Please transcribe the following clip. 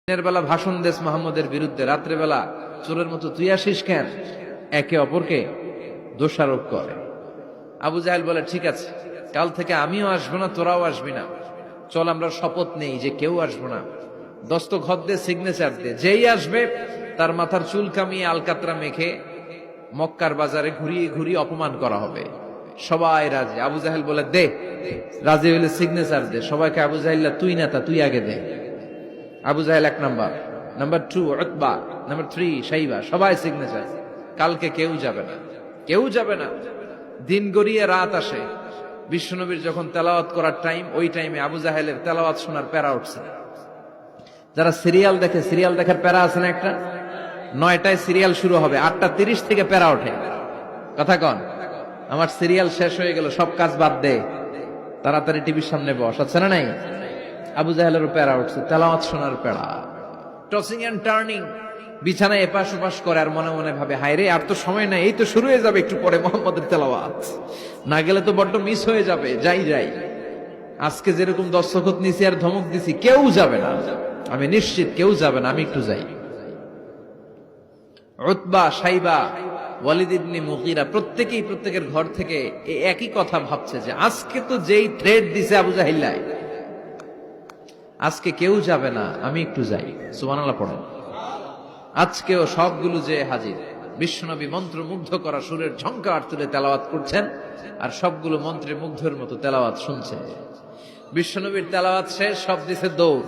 দিনের বেলা ভাষণ দেশ মোহাম্মদের বিরুদ্ধে, রাত্রে বেলা চোরের মতো তুই আসিস কেন? একে অপরকে দোষারোপ করে। আবু জাহেল বলে, ঠিক আছে, কাল থেকে আমিও আসবো না, তোরাও আসবি না। চল আমরা শপথ নেই যে কেউ আসবো না। দস্তখত দে, সিগনেচার দে, যেই আসবে তার মাথার চুল কামিয়ে আলকাতরা মেখে মক্কার বাজারে ঘুরিয়ে ঘুরিয়ে অপমান করা হবে। সবাই রাজি। আবু জাহেল বলে, দে, রাজি হইলে সিগনেচার দে। সবাইকে আবু জাহেল, তুই নেতা, তুই আগে দে। আবু জাহেল 1 নাম্বার, নাম্বার 2 উতবা, নাম্বার 3 শাইবা, সবাই সিগনেচার। কালকে কেউ যাবে না, কেউ যাবে না। দিন গড়িয়ে রাত আসে। বিশ্বনবীর যখন তেলাওয়াত করার টাইম, ওই টাইমে আবু জাহেলের তেলাওয়াত শোনার প্যারা উঠছে। যারা সিরিয়াল দেখে, সিরিয়াল দেখার প্যারা আছে না একটা? 9টায় সিরিয়াল শুরু হবে, 8:30 থেকে প্যারা ওঠে। কথা কন, আমার সিরিয়াল শেষ হয়ে গেল, সব কাজ বাদ দে, তাড়াতাড়ি টিভির সামনে বস, আছে না নাই? আবু জাহেলেরও প্যারা উঠছে, তেলাওয়াত শোনার প্যারা। টসিং এন্ড টার্নিং, বিছানায় এপাশ ওপাশ করে আর মনে মনে ভাবে, হায় রে, আর তো সময় নাই, এই তো শুরু হয়ে যাবে একটু পরে মোহাম্মদের তেলাওয়াত, না গেলে তো বড্ড মিস হয়ে যাবে। যাই যাই, আজকে যেরকম দস্তখত নিছি আর ধমক দিছি, কেউ যাবে না, আমি নিশ্চিত কেউ যাবে না, আমি একটু যাই। উতবা, শাইবা, ওয়ালিদ ইবনে মুগীরা প্রত্যেকেই প্রত্যেকের ঘর থেকে এই একই কথা ভাবছে যে আজকে তো যেই থ্রেড দিছে আবু জাহিল্লাহ, আজকে কেউ যাবে না, আমি একটু যাই। সুবহানাল্লাহ পড়েন। আজকেও সবগুলো যে হাজির। বিশ্বনবী মন্ত্রমুগ্ধ করা সুরের ঝংকার তুলে তেলাওয়াত করছেন, আর সবগুলো মন্ত্রে মুগ্ধের মতো তেলাওয়াত শুনছে। বিশ্বনবীর তেলাওয়াত শেষ, সব দিছে দৌড়।